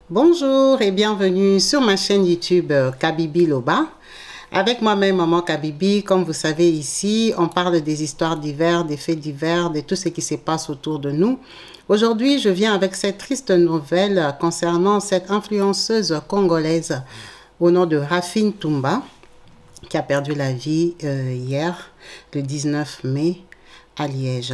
Bonjour et bienvenue sur ma chaîne YouTube Kabibi Loba. Avec moi-même, Maman Kabibi. Comme vous savez ici, on parle des histoires divers, des faits divers, de tout ce qui se passe autour de nous. Aujourd'hui, je viens avec cette triste nouvelle concernant cette influenceuse congolaise au nom de Rafine Toumba, qui a perdu la vie hier, le 19 mai, à Liège.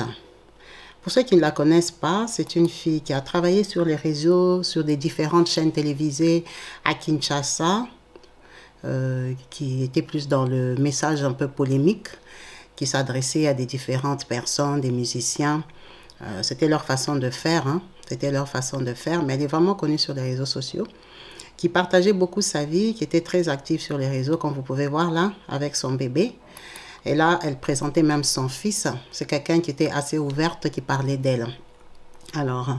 Pour ceux qui ne la connaissent pas, c'est une fille qui a travaillé sur les réseaux, sur des différentes chaînes télévisées à Kinshasa, qui était plus dans le message un peu polémique, qui s'adressait à des différentes personnes, des musiciens. C'était leur façon de faire, hein. C'était leur façon de faire, mais elle est vraiment connue sur les réseaux sociaux, qui partageait beaucoup sa vie, qui était très active sur les réseaux, comme vous pouvez voir là, avec son bébé. Et là, elle présentait même son fils. C'est quelqu'un qui était assez ouverte, qui parlait d'elle. Alors,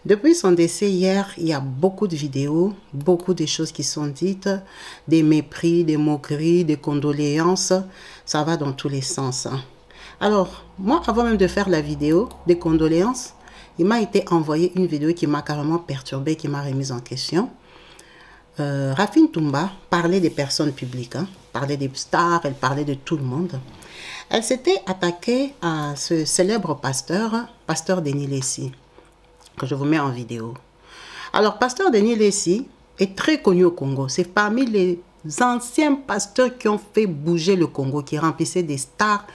depuis son décès hier, il y a beaucoup de vidéos, beaucoup de choses qui sont dites, des mépris, des moqueries, des condoléances. Ça va dans tous les sens. Alors, moi, avant même de faire la vidéo des condoléances, il m'a été envoyé une vidéo qui m'a carrément perturbée, qui m'a remise en question. Rafine Toumba parlait des personnes publiques, hein, parlait des stars, elle parlait de tout le monde. Elle s'était attaquée à ce célèbre pasteur Denis Lessi, que je vous mets en vidéo. Alors, pasteur Denis Lessi est très connu au Congo. C'est parmi les anciens pasteurs qui ont fait bouger le Congo, qui remplissaient des stars,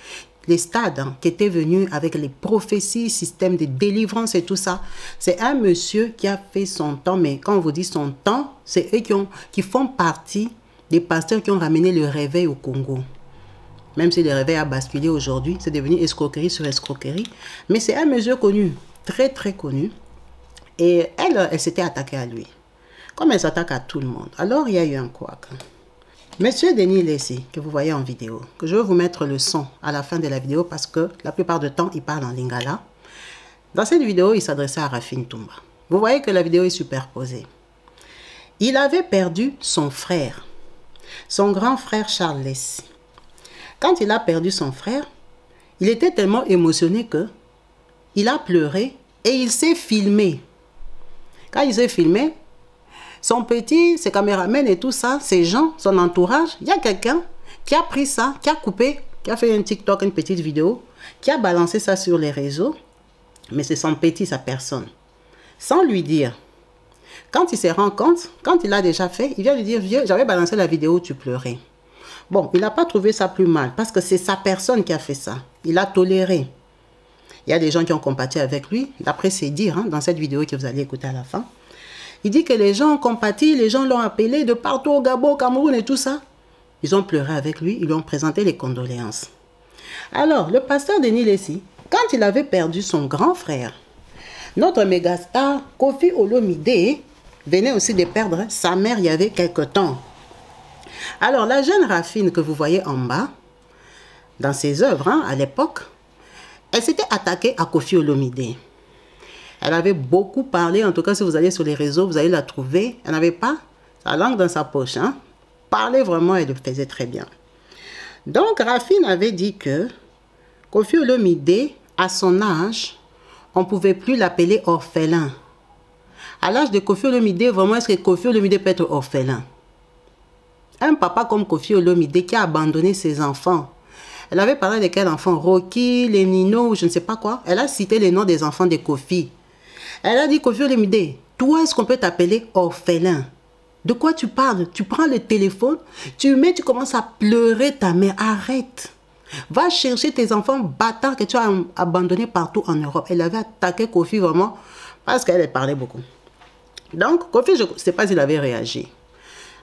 les stades, hein, qui étaient venus avec les prophéties, système de délivrance et tout ça. C'est un monsieur qui a fait son temps, mais quand on vous dit son temps, c'est eux qui font partie des pasteurs qui ont ramené le réveil au Congo. Même si le réveil a basculé aujourd'hui, c'est devenu escroquerie sur escroquerie. Mais c'est un monsieur connu, très très connu. Et elle s'était attaquée à lui. Comme elle s'attaque à tout le monde. Alors il y a eu un couac. Monsieur Denis Lessi, que vous voyez en vidéo, que je vais vous mettre le son à la fin de la vidéo parce que la plupart du temps, il parle en lingala. Dans cette vidéo, il s'adressait à Rafine Toumba. Vous voyez que la vidéo est superposée. Il avait perdu son frère, son grand frère Charles Lessi. Quand il a perdu son frère, il était tellement émotionné que il a pleuré et il s'est filmé. Quand il s'est filmé, son petit, ses caméramans et tout ça, ses gens, son entourage, il y a quelqu'un qui a pris ça, qui a coupé, qui a fait un TikTok, une petite vidéo, qui a balancé ça sur les réseaux, mais c'est son petit, sa personne, sans lui dire. Quand il se rend compte, quand il l'a déjà fait, il vient lui dire, vieux, j'avais balancé la vidéo où tu pleurais. Bon, il n'a pas trouvé ça plus mal, parce que c'est sa personne qui a fait ça. Il a toléré. Il y a des gens qui ont compati avec lui, d'après ses dires, hein, dans cette vidéo que vous allez écouter à la fin. Il dit que les gens ont compati, les gens l'ont appelé de partout au Gabon, au Cameroun et tout ça. Ils ont pleuré avec lui, ils lui ont présenté les condoléances. Alors, le pasteur Denis Lessi, quand il avait perdu son grand frère, notre mégastar Koffi Olomide venait aussi de perdre sa mère il y avait quelque temps. Alors, la jeune Rafine que vous voyez en bas, dans ses œuvres, hein, à l'époque, elle s'était attaquée à Koffi Olomide. Elle avait beaucoup parlé, en tout cas si vous allez sur les réseaux, vous allez la trouver. Elle n'avait pas sa langue dans sa poche. Hein. Parler vraiment, elle le faisait très bien. Donc Rafine avait dit que Koffi Olomide, à son âge, on ne pouvait plus l'appeler orphelin. À l'âge de Koffi Olomide, vraiment, est-ce que Koffi Olomide peut être orphelin? Un papa comme Koffi Olomide qui a abandonné ses enfants. Elle avait parlé de quel enfant? Rocky, les Nino, je ne sais pas quoi. Elle a cité les noms des enfants de Koffi. Elle a dit, Koffi Olomide, toi, est-ce qu'on peut t'appeler orphelin? De quoi tu parles? Tu prends le téléphone, tu commences à pleurer ta mère. Arrête. Va chercher tes enfants bâtards que tu as abandonnés partout en Europe. Elle avait attaqué Koffi vraiment parce qu'elle parlait beaucoup. Donc, Koffi, je ne sais pas s'il avait réagi.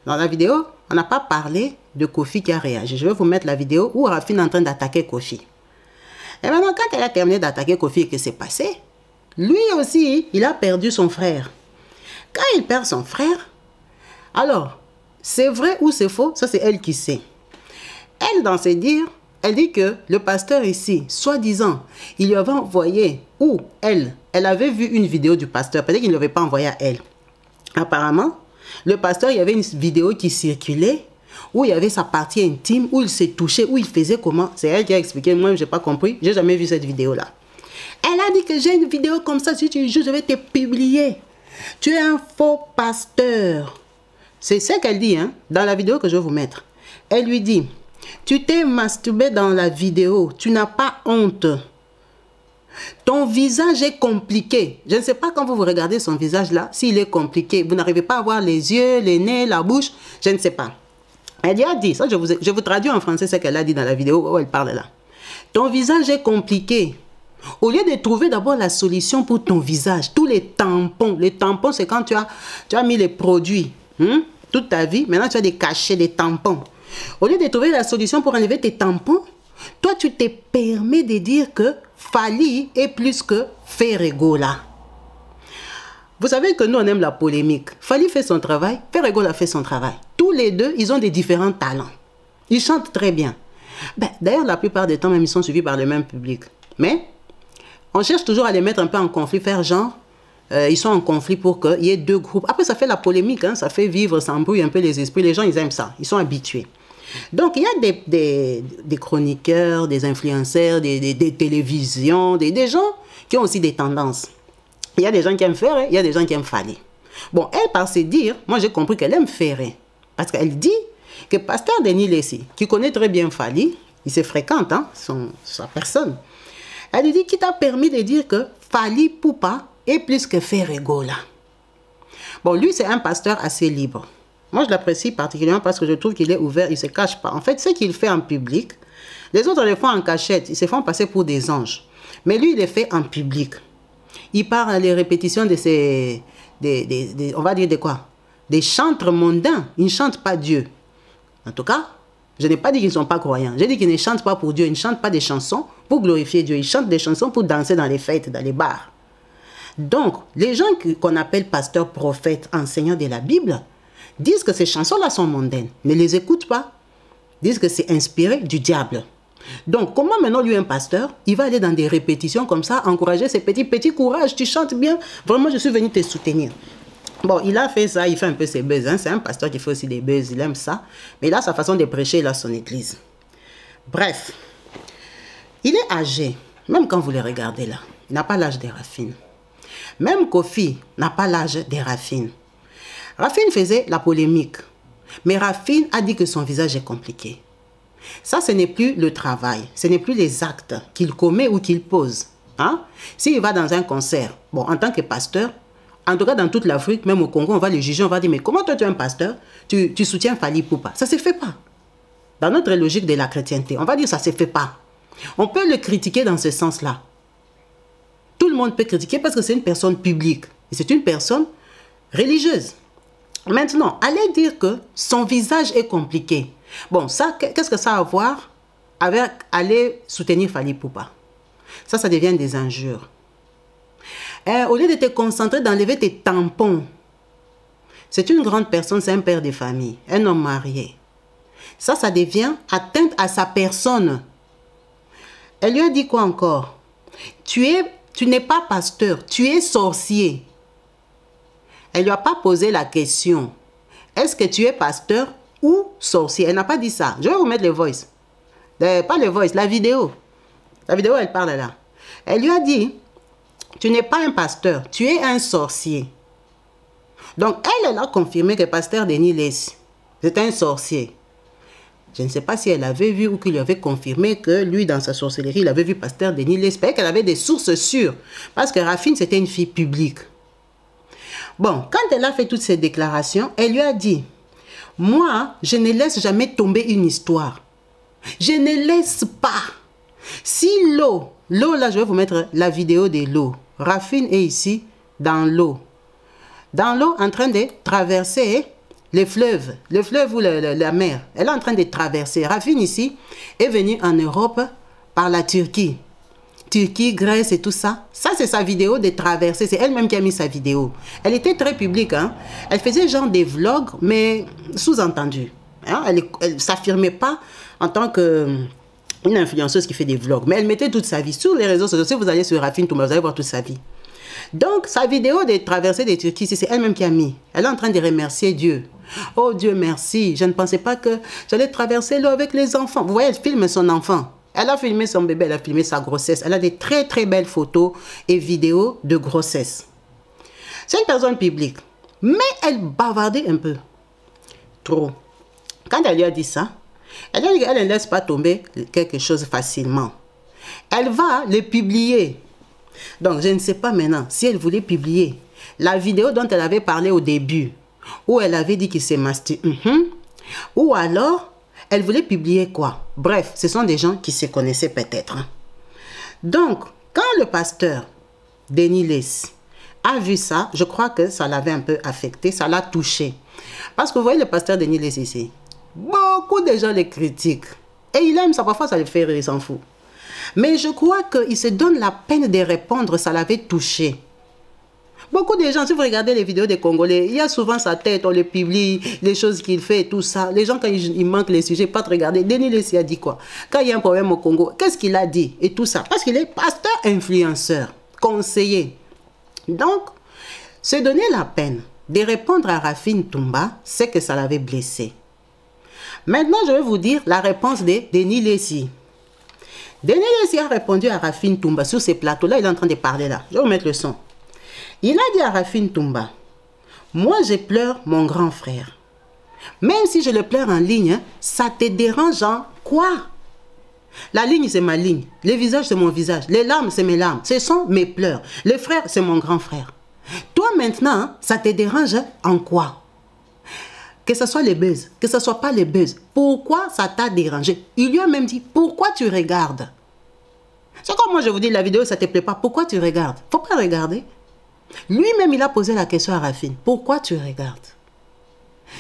Dans la vidéo, on n'a pas parlé de Koffi qui a réagi. Je vais vous mettre la vidéo où Rafine est en train d'attaquer Koffi. Et maintenant, quand elle a terminé d'attaquer Koffi et que c'est passé, lui aussi, il a perdu son frère. Quand il perd son frère, alors, c'est vrai ou c'est faux, ça c'est elle qui sait. Elle, dans ses dires, elle dit que le pasteur ici, soi-disant, il lui avait envoyé, ou elle avait vu une vidéo du pasteur, peut-être qu'il ne l'avait pas envoyé à elle. Apparemment, le pasteur, il y avait une vidéo qui circulait, où il y avait sa partie intime, où il s'est touché, où il faisait comment. C'est elle qui a expliqué, moi je n'ai pas compris, je n'ai jamais vu cette vidéo-là. Elle a dit que j'ai une vidéo comme ça, si tu joues, je vais te publier. Tu es un faux pasteur. C'est ce qu'elle dit, hein, dans la vidéo que je vais vous mettre. Elle lui dit, tu t'es masturbé dans la vidéo, tu n'as pas honte. Ton visage est compliqué. Je ne sais pas quand vous regardez son visage là, s'il est compliqué. Vous n'arrivez pas à voir les yeux, les nez, la bouche. Je ne sais pas. Elle a dit, ça je vous traduis en français ce qu'elle a dit dans la vidéo où elle parle là. Ton visage est compliqué. Au lieu de trouver d'abord la solution pour ton visage, tous les tampons c'est quand tu as mis les produits toute ta vie, maintenant tu as des cachets, des tampons. Au lieu de trouver la solution pour enlever tes tampons, toi tu te permets de dire que Fally est plus que Ferregola. Vous savez que nous on aime la polémique. Fally fait son travail, Ferregola fait son travail. Tous les deux, ils ont des différents talents. Ils chantent très bien. D'ailleurs, la plupart des temps, même, ils sont suivis par le même public. Mais on cherche toujours à les mettre un peu en conflit, faire genre, ils sont en conflit pour qu'il y ait deux groupes. Après, ça fait la polémique, hein, ça fait vivre, ça embrouille un peu les esprits. Les gens, ils aiment ça, ils sont habitués. Donc, il y a des chroniqueurs, des influenceurs, des télévisions, des gens qui ont aussi des tendances. Il y a des gens qui aiment Ferré, il y a des gens qui aiment Fally. Bon, elle, par ses dires, moi, j'ai compris qu'elle aime Ferré. Parce qu'elle dit que Pasteur Denis Laissy, qui connaît très bien Fally, il se fréquente, hein, sa personne. Elle lui dit qu'il t'a permis de dire que Fally Ipupa est plus que Ferregola. Bon, lui, c'est un pasteur assez libre. Moi, je l'apprécie particulièrement parce que je trouve qu'il est ouvert, il ne se cache pas. En fait, ce qu'il fait en public, les autres le font en cachette, ils se font passer pour des anges. Mais lui, il le fait en public. Il part à les répétitions de ces, on va dire de quoi? Des chantres mondains. Ils ne chantent pas Dieu. En tout cas, je n'ai pas dit qu'ils ne sont pas croyants. J'ai dit qu'ils ne chantent pas pour Dieu. Ils ne chantent pas des chansons pour glorifier Dieu. Ils chantent des chansons pour danser dans les fêtes, dans les bars. Donc, les gens qu'on appelle pasteurs, prophètes, enseignants de la Bible, disent que ces chansons-là sont mondaines. Ne les écoutent pas. Disent que c'est inspiré du diable. Donc, comment maintenant lui, un pasteur, il va aller dans des répétitions comme ça, encourager ses petits courage, tu chantes bien. Vraiment, je suis venu te soutenir. Bon, il a fait ça, il fait un peu ses buzz. Hein. C'est un pasteur qui fait aussi des buzz, il aime ça. Mais il a sa façon de prêcher, il a son église. Bref, il est âgé. Même quand vous le regardez là, il n'a pas l'âge des Raffines. Même Kofi n'a pas l'âge des Raffines. Raffine faisait la polémique. Mais Raffine a dit que son visage est compliqué. Ça, ce n'est plus le travail. Ce n'est plus les actes qu'il commet ou qu'il pose. Hein? S'il va dans un concert, bon, en tant que pasteur, en tout cas dans toute l'Afrique, même au Congo, on va le juger, on va dire, mais comment toi tu es un pasteur, tu soutiens Fally Ipupa? Ça ne se fait pas. Dans notre logique de la chrétienté, on va dire ça ne se fait pas. On peut le critiquer dans ce sens-là. Tout le monde peut critiquer parce que c'est une personne publique. Et c'est une personne religieuse. Maintenant, allez dire que son visage est compliqué. Bon, ça, qu'est-ce que ça a à voir avec aller soutenir Fally Ipupa? Ça devient des injures. Au lieu de te concentrer d'enlever tes tampons, c'est une grande personne, c'est un père de famille, un homme marié. Ça devient atteinte à sa personne. Elle lui a dit quoi encore? Tu n'es pas pasteur, tu es sorcier. Elle ne lui a pas posé la question. Est-ce que tu es pasteur ou sorcier? Elle n'a pas dit ça. Je vais vous mettre le voice. Pas le voice, la vidéo. La vidéo, elle parle là. Elle lui a dit, tu n'es pas un pasteur, tu es un sorcier. Donc, elle a confirmé que Pasteur Denis Laissy, c'est un sorcier. Je ne sais pas si elle avait vu ou qu'il lui avait confirmé que lui, dans sa sorcellerie, il avait vu Pasteur Denis Laissy. Peut-être qu'elle avait des sources sûres. Parce que Raffine, c'était une fille publique. Bon, quand elle a fait toutes ces déclarations, elle lui a dit, moi, je ne laisse jamais tomber une histoire. Je ne laisse pas. Si l'eau là, je vais vous mettre la vidéo de l'eau. Raffine est ici, dans l'eau. Dans l'eau, en train de traverser le fleuve ou la mer. Elle est en train de traverser. Raffine ici est venue en Europe par la Turquie. Turquie, Grèce et tout ça. Ça, c'est sa vidéo de traversée. C'est elle-même qui a mis sa vidéo. Elle était très publique. Hein? Elle faisait genre des vlogs, mais sous-entendu. Hein? Elle ne s'affirmait pas en tant qu'une influenceuse qui fait des vlogs. Mais elle mettait toute sa vie sur les réseaux sociaux. Si vous allez sur Raffine, vous allez voir toute sa vie. Donc, sa vidéo de traversée de Turquie, c'est elle-même qui a mis. Elle est en train de remercier Dieu. Oh Dieu, merci. Je ne pensais pas que j'allais traverser l'eau avec les enfants. Vous voyez, elle filme son enfant. Elle a filmé son bébé, elle a filmé sa grossesse. Elle a des très très belles photos et vidéos de grossesse. C'est une personne publique. Mais elle bavardait un peu. Trop. Quand elle lui a dit ça, elle a dit qu'elle ne laisse pas tomber quelque chose facilement. Elle va le publier. Donc, je ne sais pas maintenant si elle voulait publier la vidéo dont elle avait parlé au début, où elle avait dit qu'il s'est masturbé. Ou alors, elle voulait publier quoi? Bref, ce sont des gens qui se connaissaient peut-être. Donc, quand le pasteur Denis Lacy a vu ça, je crois que ça l'avait un peu affecté, ça l'a touché. Parce que vous voyez le pasteur Denis Lacy ici, beaucoup de gens le critiquent. Et il aime ça, parfois ça le fait rire, il s'en fout. Mais je crois qu'il se donne la peine de répondre, ça l'avait touché. Beaucoup de gens, si vous regardez les vidéos des Congolais, il y a souvent sa tête, on le publie, les choses qu'il fait et tout ça. Les gens, quand ils manquent les sujets, pas de regarder. Denis Lacy a dit quoi? Quand il y a un problème au Congo, qu'est-ce qu'il a dit? Et tout ça. Parce qu'il est pasteur, influenceur, conseiller. Donc, se donner la peine de répondre à Rafine Toumba, c'est que ça l'avait blessé. Maintenant, je vais vous dire la réponse de Denis Lacy. Denis Lacy a répondu à Rafine Toumba sur ces plateaux-là, il est en train de parler là. Je vais vous mettre le son. Il a dit à Rafine Toumba, moi je pleure mon grand frère. Même si je le pleure en ligne, ça te dérange en quoi? La ligne c'est ma ligne, le visage c'est mon visage, les larmes c'est mes larmes, ce sont mes pleurs. Le frère c'est mon grand frère. Toi maintenant, ça te dérange en quoi? Que ce soit les buzz, que ce soit pas les buzz. Pourquoi ça t'a dérangé? Il lui a même dit, pourquoi tu regardes? C'est comme moi je vous dis, la vidéo ça te plaît pas, pourquoi tu regardes? Faut pas regarder. Lui-même, il a posé la question à Rafine. Pourquoi tu regardes?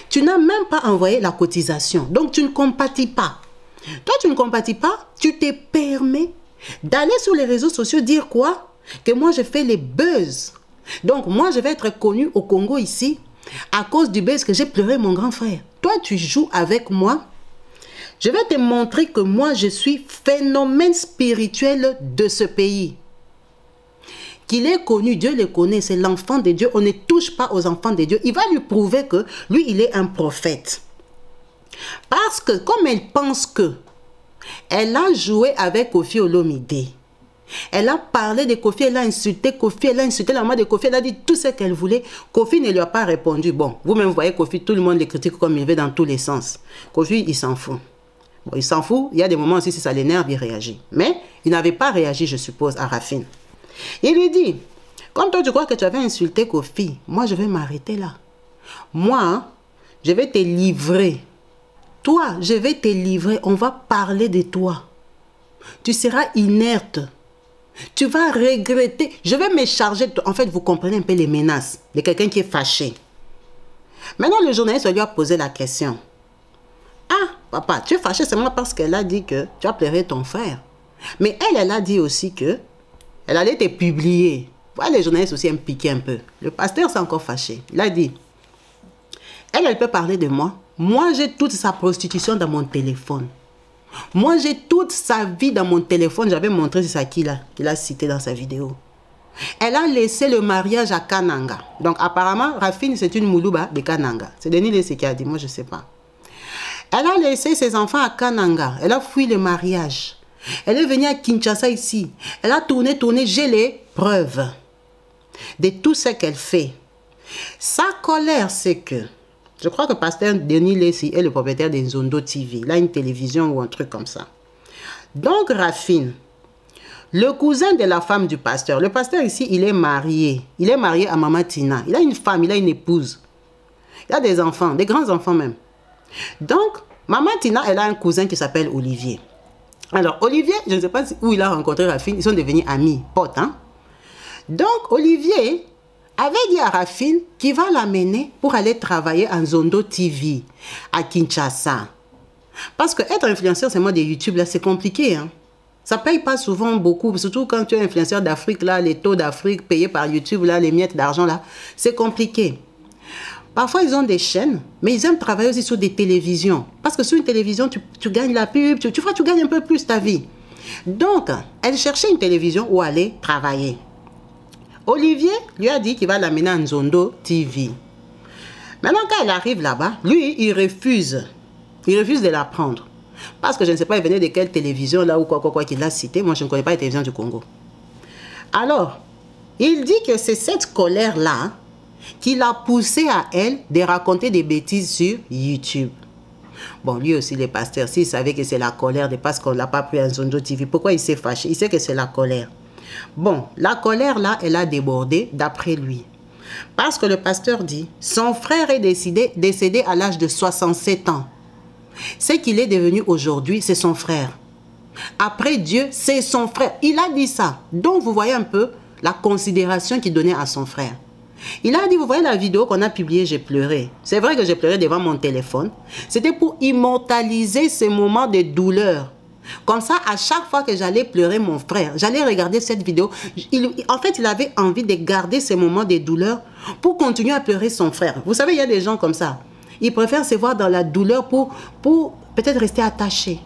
Tu n'as même pas envoyé la cotisation. Donc, tu ne compatis pas. Toi, tu ne compatis pas. Tu te permets d'aller sur les réseaux sociaux dire quoi? Que moi, je fais les buzz. Donc, moi, je vais être connu au Congo ici à cause du buzz que j'ai pleuré mon grand frère. Toi, tu joues avec moi. Je vais te montrer que moi, je suis phénomène spirituel de ce pays. Qu'il est connu, Dieu le connaît, c'est l'enfant de Dieu. On ne touche pas aux enfants de Dieu. Il va lui prouver que lui, il est un prophète. Parce que comme elle pense que elle a joué avec Koffi Olomide, elle a parlé de Koffi, elle a insulté Koffi, elle a insulté la maman de Koffi, elle a dit tout ce qu'elle voulait. Koffi ne lui a pas répondu. Bon, vous-même voyez Koffi, tout le monde le critique comme il veut dans tous les sens. Koffi, il s'en fout. Bon, il s'en fout. Il y a des moments aussi, si ça l'énerve, il réagit. Mais il n'avait pas réagi, je suppose, à Rafine. Il lui dit, comme toi tu crois que tu avais insulté Koffi, moi je vais m'arrêter là. Moi, je vais te livrer. Toi, je vais te livrer. On va parler de toi. Tu seras inerte. Tu vas regretter. Je vais me charger de toi. En fait, vous comprenez un peu les menaces de quelqu'un qui est fâché. Maintenant, le journaliste lui a posé la question. Ah, papa, tu es fâché seulement parce qu'elle a dit que tu as pleuré ton frère. Mais elle a dit aussi que elle allait te publier. Voilà, les journalistes aussi aiment piquer un peu. Le pasteur s'est encore fâché. Il a dit, elle peut parler de moi. Moi, j'ai toute sa prostitution dans mon téléphone. Moi, j'ai toute sa vie dans mon téléphone. J'avais montré, c'est ça qu'il a cité dans sa vidéo. Elle a laissé le mariage à Kananga. Donc, apparemment, Rafine, c'est une Moulouba de Kananga. C'est Denis Lacy qui a dit, moi, je ne sais pas. Elle a laissé ses enfants à Kananga. Elle a fui le mariage. Elle est venue à Kinshasa ici. Elle a tourné, j'ai les preuves de tout ce qu'elle fait. Sa colère, c'est que, je crois que pasteur Denis Lacy est le propriétaire de Nzondo TV. Il a une télévision ou un truc comme ça. Donc, Rafine, le cousin de la femme du pasteur. Le pasteur ici, il est marié. Il est marié à Maman Tina. Il a une femme, il a une épouse. Il a des enfants, des grands enfants même. Donc, Maman Tina, elle a un cousin qui s'appelle Olivier. Alors, Olivier, je ne sais pas où il a rencontré Rafine. Ils sont devenus amis, potes. Hein? Donc, Olivier avait dit à Rafine qu'il va l'amener pour aller travailler en Nzondo TV à Kinshasa. Parce que être influenceur, c'est moi de YouTube, là, c'est compliqué. Hein? Ça ne paye pas souvent beaucoup, surtout quand tu es influenceur d'Afrique, là, les taux d'Afrique payés par YouTube, là, les miettes d'argent, là, c'est compliqué. Parfois, ils ont des chaînes, mais ils aiment travailler aussi sur des télévisions. Parce que sur une télévision, tu gagnes la pub, tu gagnes un peu plus ta vie. Donc, elle cherchait une télévision où aller travailler. Olivier lui a dit qu'il va l'amener à Nzondo TV. Maintenant, quand elle arrive là-bas, lui, il refuse. Il refuse de la prendre. Parce que je ne sais pas, il venait de quelle télévision, là, ou quoi qu'il a cité. Moi, je ne connais pas les télévisions du Congo. Alors, il dit que c'est cette colère-là qui l'a poussé à elle de raconter des bêtises sur YouTube. Bon, lui aussi, le pasteur, s'il savait que c'est la colère de parce qu'on ne l'a pas pris à Nzondo TV, pourquoi il s'est fâché? Il sait que c'est la colère. Bon, la colère là, elle a débordé d'après lui. Parce que le pasteur dit, son frère est décédé à l'âge de 67 ans. Ce qu'il est devenu aujourd'hui, c'est son frère. Après Dieu, c'est son frère. Il a dit ça. Donc, vous voyez un peu la considération qu'il donnait à son frère. Il a dit, vous voyez la vidéo qu'on a publiée, j'ai pleuré. C'est vrai que j'ai pleuré devant mon téléphone. C'était pour immortaliser ces moments de douleur. Comme ça, à chaque fois que j'allais pleurer mon frère, j'allais regarder cette vidéo. En fait, il avait envie de garder ces moments de douleur pour continuer à pleurer son frère. Vous savez, il y a des gens comme ça. Ils préfèrent se voir dans la douleur pour peut-être rester attachés.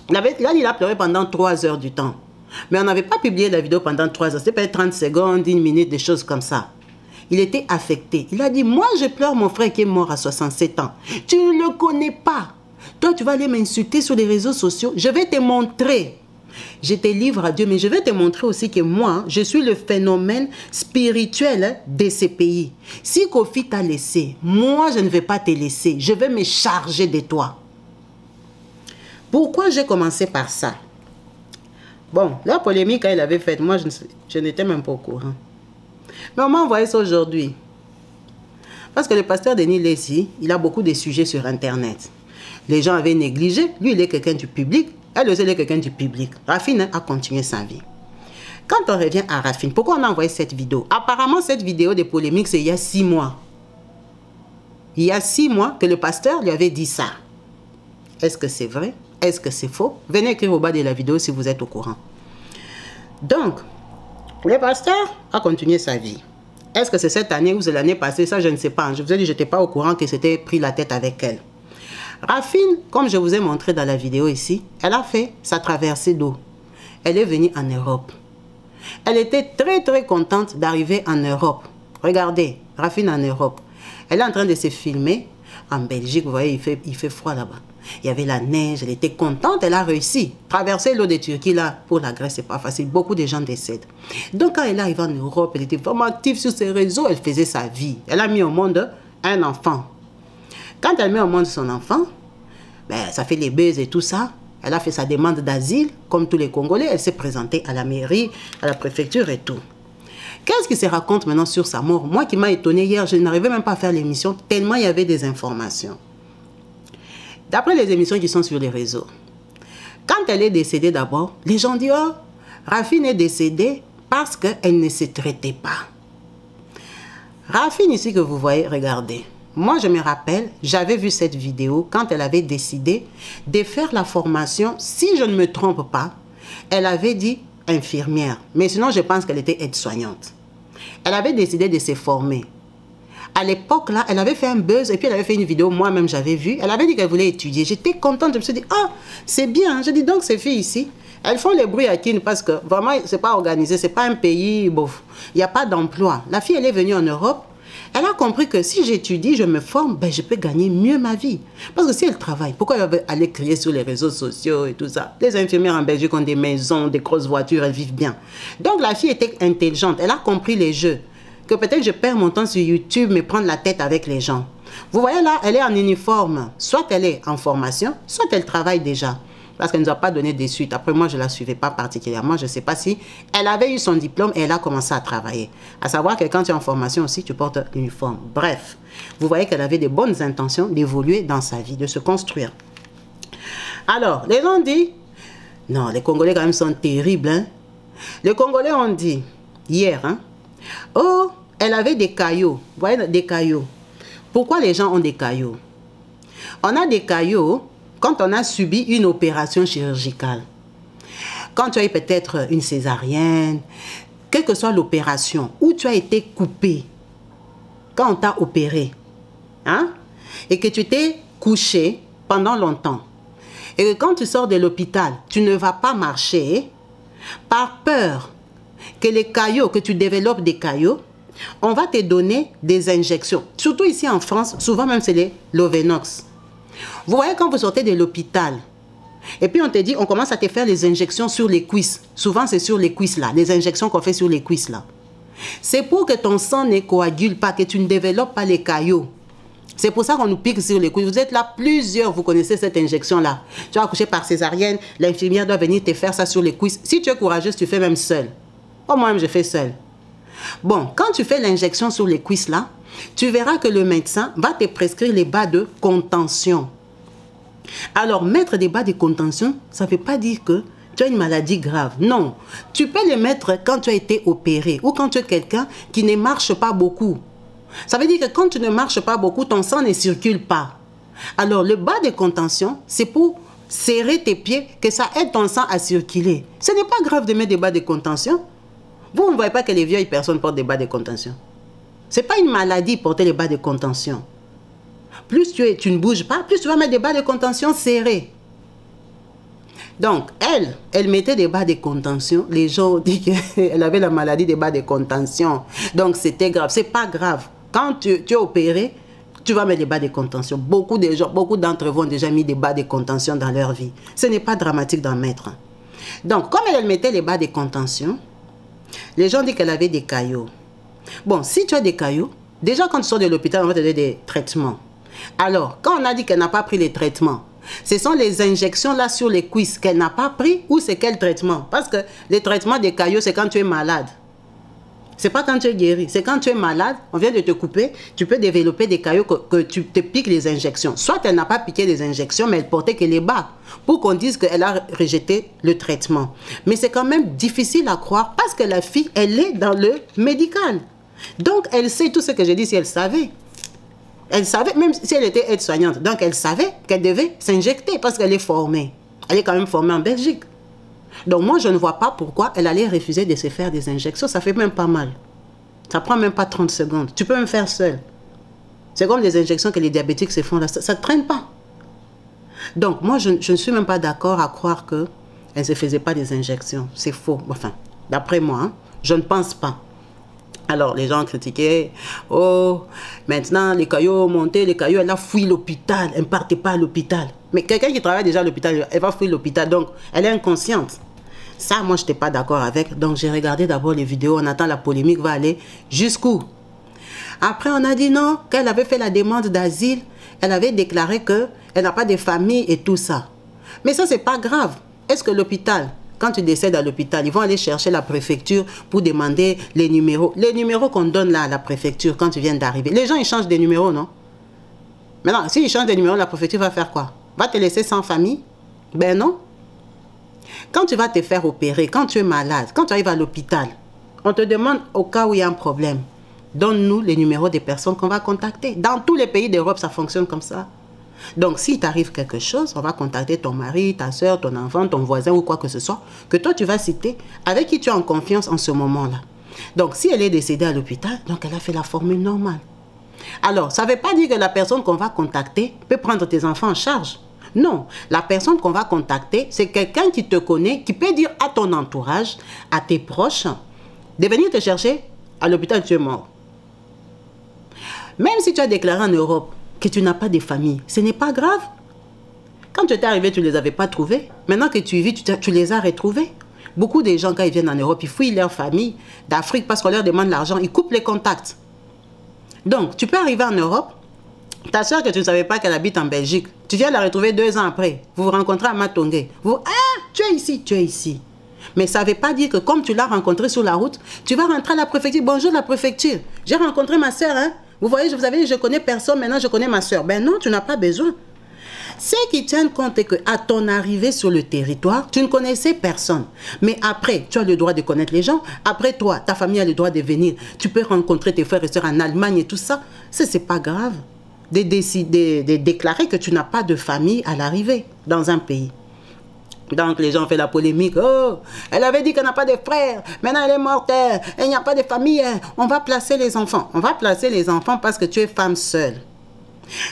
Là, il a pleuré pendant 3 heures du temps. Mais on n'avait pas publié la vidéo pendant 3 heures. C'était peut-être 30 secondes, 1 minute, des choses comme ça. Il était affecté. Il a dit, moi, je pleure mon frère qui est mort à 67 ans. Tu ne le connais pas. Toi, tu vas aller m'insulter sur les réseaux sociaux. Je vais te montrer. Je te livre à Dieu, mais je vais te montrer aussi que moi, je suis le phénomène spirituel de ces pays. Si Kofi t'a laissé, moi, je ne vais pas te laisser. Je vais me charger de toi. Pourquoi j'ai commencé par ça? Bon, la polémique qu'elle avait faite, moi, je n'étais même pas au courant. Mais on m'a envoyé ça aujourd'hui. Parce que le pasteur Denis Lessi, il a beaucoup de sujets sur Internet. Les gens avaient négligé. Lui, il est quelqu'un du public. Elle aussi, elle est quelqu'un du public. Rafine a continué sa vie. Quand on revient à Rafine, pourquoi on a envoyé cette vidéo? Apparemment, cette vidéo de polémique, c'est il y a 6 mois. Il y a 6 mois que le pasteur lui avait dit ça. Est-ce que c'est vrai? Est-ce que c'est faux? Venez écrire au bas de la vidéo si vous êtes au courant. Donc, le pasteur a continué sa vie. Est-ce que c'est cette année ou c'est l'année passée? Ça, je ne sais pas. Je vous ai dit, je n'étais pas au courant que c'était pris la tête avec elle. Rafine, comme je vous ai montré dans la vidéo ici, elle a fait sa traversée d'eau. Elle est venue en Europe. Elle était très très contente d'arriver en Europe. Regardez, Rafine en Europe. Elle est en train de se filmer en Belgique. Vous voyez, il fait froid là-bas. Il y avait la neige, elle était contente, elle a réussi. Traverser l'eau de Turquie là, pour la Grèce, c'est pas facile. Beaucoup de gens décèdent. Donc quand elle arrive en Europe, elle était vraiment active sur ses réseaux, elle faisait sa vie. Elle a mis au monde un enfant. Quand elle met au monde son enfant, ben, ça fait les buzz et tout ça. Elle a fait sa demande d'asile, comme tous les Congolais. Elle s'est présentée à la mairie, à la préfecture et tout. Qu'est-ce qui se raconte maintenant sur sa mort? Moi qui m'a étonné hier, je n'arrivais même pas à faire l'émission, tellement il y avait des informations. D'après les émissions qui sont sur les réseaux, quand elle est décédée d'abord, les gens disent « Oh, Rafine est décédée parce qu'elle ne se traitait pas. » Rafine ici que vous voyez, regardez. Moi, je me rappelle, j'avais vu cette vidéo quand elle avait décidé de faire la formation. Si je ne me trompe pas, elle avait dit infirmière. Mais sinon, je pense qu'elle était aide-soignante. Elle avait décidé de se former. À l'époque, là, elle avait fait un buzz et puis elle avait fait une vidéo, moi-même j'avais vu. Elle avait dit qu'elle voulait étudier. J'étais contente, je me suis dit, ah, c'est bien. Je dis donc, ces filles ici, elles font les bruits à Kin parce que vraiment, c'est pas organisé, c'est pas un pays, bof. Il n'y a pas d'emploi. La fille, elle est venue en Europe. Elle a compris que si j'étudie, je me forme, ben, je peux gagner mieux ma vie. Parce que si elle travaille, pourquoi elle va aller crier sur les réseaux sociaux et tout ça? Les infirmières en Belgique ont des maisons, des grosses voitures, elles vivent bien. Donc la fille était intelligente, elle a compris les jeux. Que peut-être je perds mon temps sur YouTube, mais prendre la tête avec les gens. Vous voyez là, elle est en uniforme. Soit elle est en formation, soit elle travaille déjà. Parce qu'elle ne nous a pas donné des suites. Après, moi, je ne la suivais pas particulièrement. Je ne sais pas si elle avait eu son diplôme et elle a commencé à travailler. À savoir que quand tu es en formation aussi, tu portes l'uniforme. Bref, vous voyez qu'elle avait de bonnes intentions d'évoluer dans sa vie, de se construire. Alors, les gens disent, non, les Congolais quand même sont terribles. Hein? Les Congolais ont dit, hier, hein, oh, elle avait des caillots. Vous voyez, des caillots. Pourquoi les gens ont des caillots? On a des caillots quand on a subi une opération chirurgicale. Quand tu as eu peut-être une césarienne, quelle que soit l'opération, où tu as été coupé, quand on t'a opéré, hein, et que tu t'es couché pendant longtemps, et que quand tu sors de l'hôpital, tu ne vas pas marcher, par peur que les caillots, que tu développes des caillots, on va te donner des injections. Surtout ici en France, souvent même c'est les Lovenox. Vous voyez quand vous sortez de l'hôpital, et puis on te dit, on commence à te faire les injections sur les cuisses. Souvent c'est sur les cuisses là, les injections qu'on fait sur les cuisses là. C'est pour que ton sang ne coagule pas, que tu ne développes pas les caillots. C'est pour ça qu'on nous pique sur les cuisses. Vous êtes là, plusieurs, vous connaissez cette injection-là. Tu vas accoucher par césarienne, l'infirmière doit venir te faire ça sur les cuisses. Si tu es courageuse, tu fais même seul. Oh, moi-même, je fais seul. Bon, quand tu fais l'injection sur les cuisses là, tu verras que le médecin va te prescrire les bas de contention. Alors, mettre des bas de contention, ça ne veut pas dire que tu as une maladie grave. Non, tu peux les mettre quand tu as été opéré ou quand tu es quelqu'un qui ne marche pas beaucoup. Ça veut dire que quand tu ne marches pas beaucoup, ton sang ne circule pas. Alors, le bas de contention, c'est pour serrer tes pieds, que ça aide ton sang à circuler. Ce n'est pas grave de mettre des bas de contention. Vous ne voyez pas que les vieilles personnes portent des bas de contention. Ce n'est pas une maladie porter les bas de contention. Plus tu ne bouges pas, plus tu vas mettre des bas de contention serrés. Donc, elle mettait des bas de contention. Les gens ont dit qu'elle avait la maladie des bas de contention. Donc, c'était grave. Ce n'est pas grave. Quand tu es opéré, tu vas mettre des bas de contention. Beaucoup d'entre vous ont déjà mis des bas de contention dans leur vie. Ce n'est pas dramatique d'en mettre. Donc, comme elle mettait les bas de contention, les gens disent qu'elle avait des caillots. Bon, si tu as des caillots, déjà quand tu sors de l'hôpital, on va te donner des traitements. Alors, quand on a dit qu'elle n'a pas pris les traitements, ce sont les injections là sur les cuisses qu'elle n'a pas pris ou c'est quel traitement? Parce que les traitements des caillots, c'est quand tu es malade. C'est pas quand tu es guéri, c'est quand tu es malade, on vient de te couper, tu peux développer des caillots que tu te piques les injections. Soit elle n'a pas piqué les injections, mais elle portait que les bas, pour qu'on dise qu'elle a rejeté le traitement. Mais c'est quand même difficile à croire parce que la fille, elle est dans le médical. Donc, elle sait tout ce que j'ai dit si elle savait. Elle savait, même si elle était aide-soignante, donc elle savait qu'elle devait s'injecter parce qu'elle est formée. Elle est quand même formée en Belgique. Donc moi, je ne vois pas pourquoi elle allait refuser de se faire des injections. Ça fait même pas mal. Ça prend même pas 30 secondes. Tu peux même faire seul. C'est comme les injections que les diabétiques se font là. Ça ne traîne pas. Donc moi, je ne suis même pas d'accord à croire qu'elle ne se faisait pas des injections. C'est faux. Enfin, d'après moi, hein, je ne pense pas. Alors, les gens critiquaient. Oh, maintenant, les caillots ont monté, les caillots, elle a fouillé l'hôpital. Elle ne partait pas à l'hôpital. Mais quelqu'un qui travaille déjà à l'hôpital, elle va fouiller l'hôpital. Donc, elle est inconsciente. Ça, moi, je n'étais pas d'accord avec. Donc, j'ai regardé d'abord les vidéos. On attend la polémique va aller jusqu'où. Après, on a dit non, qu'elle avait fait la demande d'asile. Elle avait déclaré qu'elle n'a pas de famille et tout ça. Mais ça, ce n'est pas grave. Est-ce que l'hôpital... Quand tu décèdes à l'hôpital, ils vont aller chercher la préfecture pour demander les numéros. Les numéros qu'on donne là à la préfecture quand tu viens d'arriver. Les gens, ils changent des numéros, non? Maintenant, s'ils changent des numéros, la préfecture va faire quoi? Va te laisser sans famille? Ben non. Quand tu vas te faire opérer, quand tu es malade, quand tu arrives à l'hôpital, on te demande au cas où il y a un problème, donne-nous les numéros des personnes qu'on va contacter. Dans tous les pays d'Europe, ça fonctionne comme ça. Donc, s'il t'arrive quelque chose, on va contacter ton mari, ta soeur, ton enfant, ton voisin ou quoi que ce soit, que toi, tu vas citer, avec qui tu es en confiance en ce moment-là. Donc, si elle est décédée à l'hôpital, donc elle a fait la formule normale. Alors, ça ne veut pas dire que la personne qu'on va contacter peut prendre tes enfants en charge. Non, la personne qu'on va contacter, c'est quelqu'un qui te connaît, qui peut dire à ton entourage, à tes proches, de venir te chercher à l'hôpital, tu es mort. Même si tu as déclaré en Europe que tu n'as pas de famille, ce n'est pas grave. Quand tu étais arrivé, tu ne les avais pas trouvés. Maintenant que tu y vis, tu les as retrouvés. Beaucoup de gens, quand ils viennent en Europe, ils fouillent leur famille d'Afrique parce qu'on leur demande l'argent. Ils coupent les contacts. Donc, tu peux arriver en Europe, ta soeur que tu ne savais pas qu'elle habite en Belgique, tu viens la retrouver 2 ans après. Vous vous rencontrez à Matongé. Tu es ici, tu es ici. Mais ça ne veut pas dire que comme tu l'as rencontrée sur la route, tu vas rentrer à la préfecture. Bonjour la préfecture, j'ai rencontré ma soeur, hein. Vous voyez, je vous avais dit, je connais personne, maintenant je connais ma soeur. Ben non, tu n'as pas besoin. Ceux qui tiennent compte est qu'à ton arrivée sur le territoire, tu ne connaissais personne. Mais après, tu as le droit de connaître les gens. Après toi, ta famille a le droit de venir. Tu peux rencontrer tes frères et sœurs en Allemagne et tout ça. Ce n'est pas grave de déclarer que tu n'as pas de famille à l'arrivée dans un pays. Donc les gens font la polémique. Oh, elle avait dit qu'elle n'a pas de frères. Maintenant elle est morte. Il n'y a pas de famille. On va placer les enfants. On va placer les enfants parce que tu es femme seule.